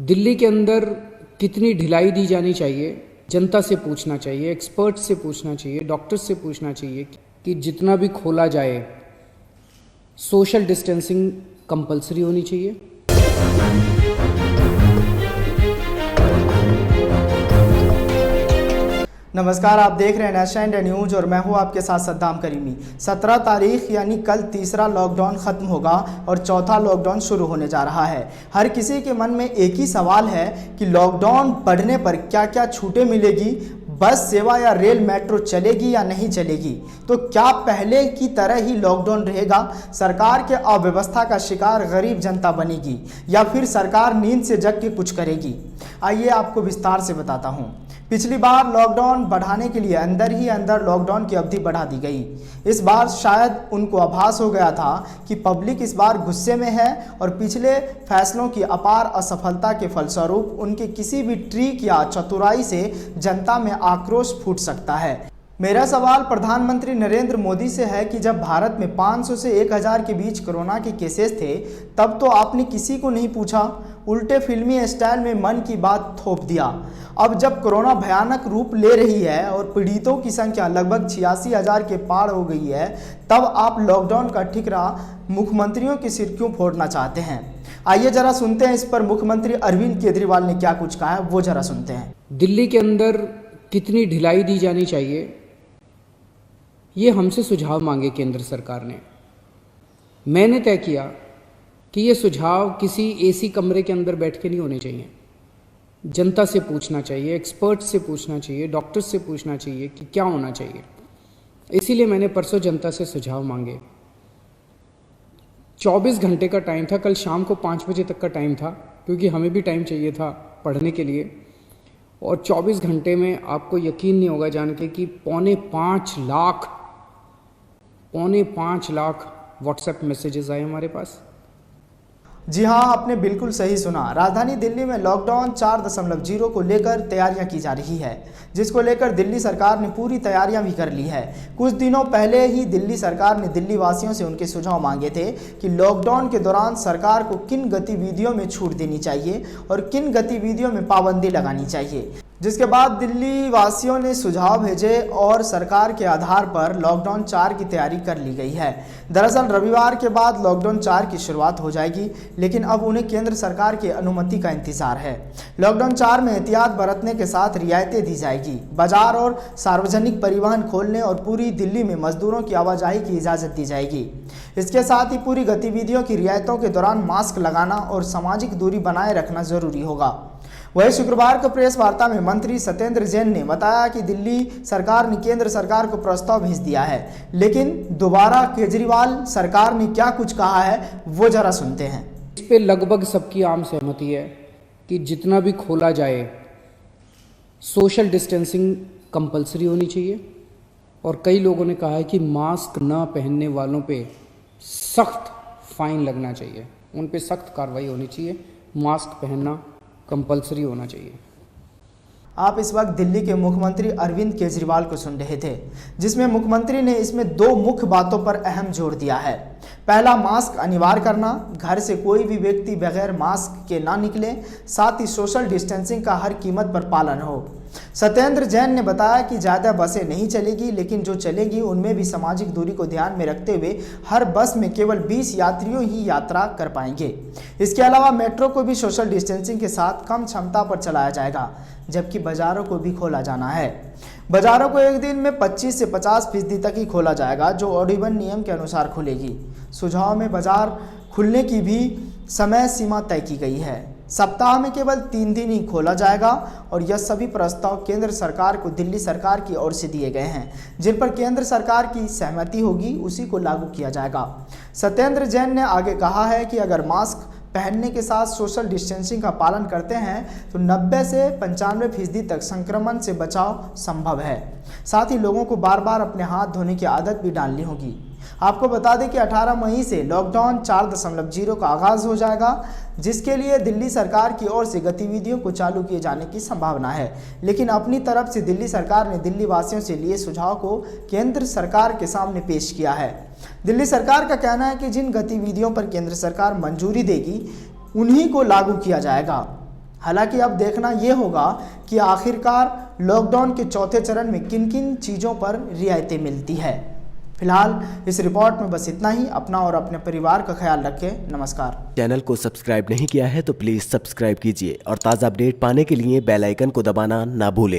दिल्ली के अंदर कितनी ढिलाई दी जानी चाहिए, जनता से पूछना चाहिए, एक्सपर्ट से पूछना चाहिए, डॉक्टर्स से पूछना चाहिए कि जितना भी खोला जाए सोशल डिस्टेंसिंग कंपलसरी होनी चाहिए। नमस्कार, आप देख रहे हैं नेशनल इंडिया न्यूज और मैं हूं आपके साथ सद्दाम करीमी। 17 तारीख यानी कल तीसरा लॉकडाउन खत्म होगा और चौथा लॉकडाउन शुरू होने जा रहा है। हर किसी के मन में एक ही सवाल है कि लॉकडाउन बढ़ने पर क्या क्या छूटें मिलेगी, बस सेवा या रेल मेट्रो चलेगी या नहीं चलेगी, तो क्या पहले की तरह ही लॉकडाउन रहेगा, सरकार के अव्यवस्था का शिकार गरीब जनता बनेगी या फिर सरकार नींद से जग के कुछ करेगी। आइए आपको विस्तार से बताता हूं। पिछली बार लॉकडाउन बढ़ाने के लिए अंदर ही अंदर लॉकडाउन की अवधि बढ़ा दी गई। इस बार शायद उनको आभास हो गया था कि पब्लिक इस बार गुस्से में है और पिछले फैसलों की अपार असफलता के फलस्वरूप उनके किसी भी ट्रिक या चतुराई से जनता में आक्रोश फूट सकता है। मेरा सवाल प्रधानमंत्री नरेंद्र मोदी से है कि जब भारत में 500 से 1000 के बीच कोरोना के केसेस थे, तब तो आपने किसी को नहीं पूछा, उल्टे फिल्मी स्टाइल में मन की बात थोप दिया। अब जब कोरोना भयानक रूप ले रही है और पीड़ितों की संख्या लगभग 86,000 के पार हो गई है, तब आप लॉकडाउन का ठिकरा मुख्यमंत्रियों के सिर क्यों फोड़ना चाहते हैं? आइए जरा सुनते हैं इस पर मुख्यमंत्री अरविंद केजरीवाल ने क्या कुछ कहा है, वो जरा सुनते हैं। दिल्ली के अंदर कितनी ढिलाई दी जानी चाहिए, ये हमसे सुझाव मांगे केंद्र सरकार ने। मैंने तय किया कि ये सुझाव किसी एसी कमरे के अंदर बैठ के नहीं होने चाहिए, जनता से पूछना चाहिए, एक्सपर्ट से पूछना चाहिए, डॉक्टर्स से पूछना चाहिए कि क्या होना चाहिए। इसीलिए मैंने परसों जनता से सुझाव मांगे। 24 घंटे का टाइम था, कल शाम को 5 बजे तक का टाइम था, क्योंकि हमें भी टाइम चाहिए था पढ़ने के लिए। और 24 घंटे में आपको यकीन नहीं होगा जान के कि पौने 5 लाख व्हाट्सएप मैसेजेस आए हमारे पास। जी हाँ, आपने बिल्कुल सही सुना। राजधानी दिल्ली में लॉकडाउन 4.0 को लेकर तैयारियां की जा रही है, जिसको लेकर दिल्ली सरकार ने पूरी तैयारियां भी कर ली है। कुछ दिनों पहले ही दिल्ली सरकार ने दिल्ली वासियों से उनके सुझाव मांगे थे कि लॉकडाउन के दौरान सरकार को किन गतिविधियों में छूट देनी चाहिए और किन गतिविधियों में पाबंदी लगानी चाहिए। जिसके बाद दिल्ली वासियों ने सुझाव भेजे और सरकार के आधार पर लॉकडाउन 4 की तैयारी कर ली गई है। दरअसल रविवार के बाद लॉकडाउन 4 की शुरुआत हो जाएगी, लेकिन अब उन्हें केंद्र सरकार की अनुमति का इंतजार है। लॉकडाउन 4 में एहतियात बरतने के साथ रियायतें दी जाएगी। बाजार और सार्वजनिक परिवहन खोलने और पूरी दिल्ली में मजदूरों की आवाजाही की इजाज़त दी जाएगी। इसके साथ ही पूरी गतिविधियों की रियायतों के दौरान मास्क लगाना और सामाजिक दूरी बनाए रखना जरूरी होगा। वहीं शुक्रवार को प्रेस वार्ता में मंत्री सत्येंद्र जैन ने बताया कि दिल्ली सरकार ने केंद्र सरकार को प्रस्ताव भेज दिया है, लेकिन दोबारा केजरीवाल सरकार ने क्या कुछ कहा है वो जरा सुनते हैं। इस पे लगभग सबकी आम सहमति है कि जितना भी खोला जाए सोशल डिस्टेंसिंग कंपलसरी होनी चाहिए। और कई लोगों ने कहा है कि मास्क न पहनने वालों पे सख्त फाइन लगना चाहिए, उन पे सख्त कार्रवाई होनी चाहिए, मास्क पहनना कंपलसरी होना चाहिए। आप इस वक्त दिल्ली के मुख्यमंत्री अरविंद केजरीवाल को सुन रहे थे, जिसमें मुख्यमंत्री ने इसमें 2 मुख्य बातों पर अहम जोर दिया है। पहला, मास्क अनिवार्य करना, घर से कोई भी व्यक्ति बगैर मास्क के ना निकले, साथ ही सोशल डिस्टेंसिंग का हर कीमत पर पालन हो। सत्येंद्र जैन ने बताया कि ज़्यादा बसें नहीं चलेगी, लेकिन जो चलेगी उनमें भी सामाजिक दूरी को ध्यान में रखते हुए हर बस में केवल 20 यात्रियों ही यात्रा कर पाएंगे। इसके अलावा मेट्रो को भी सोशल डिस्टेंसिंग के साथ कम क्षमता पर चलाया जाएगा, जबकि बाज़ारों को भी खोला जाना है। बाज़ारों को एक दिन में 25 से 50% तक ही खोला जाएगा, जो ऑडिबल नियम के अनुसार खुलेगी। सुझाव में बाजार खुलने की भी समय सीमा तय की गई है। सप्ताह में केवल 3 दिन ही खोला जाएगा और यह सभी प्रस्ताव केंद्र सरकार को दिल्ली सरकार की ओर से दिए गए हैं, जिन पर केंद्र सरकार की सहमति होगी उसी को लागू किया जाएगा। सत्येंद्र जैन ने आगे कहा है कि अगर मास्क पहनने के साथ सोशल डिस्टेंसिंग का पालन करते हैं तो 90 से 95% तक संक्रमण से बचाव संभव है। साथ ही लोगों को बार बार अपने हाथ धोने की आदत भी डालनी होगी। आपको बता दें कि 18 मई से लॉकडाउन 4.0 का आगाज हो जाएगा, जिसके लिए दिल्ली सरकार की ओर से गतिविधियों को चालू किए जाने की संभावना है। लेकिन अपनी तरफ से दिल्ली सरकार ने दिल्ली वासियों से लिए सुझाव को केंद्र सरकार के सामने पेश किया है। दिल्ली सरकार का कहना है कि जिन गतिविधियों पर केंद्र सरकार मंजूरी देगी उन्हीं को लागू किया जाएगा। हालांकि अब देखना ये होगा कि आखिरकार लॉकडाउन के चौथे चरण में किन किन चीज़ों पर रियायतें मिलती है। फिलहाल इस रिपोर्ट में बस इतना ही। अपना और अपने परिवार का ख्याल रखें। नमस्कार। चैनल को सब्सक्राइब नहीं किया है तो प्लीज़ सब्सक्राइब कीजिए और ताज़ा अपडेट पाने के लिए बेल आइकन को दबाना ना भूलें।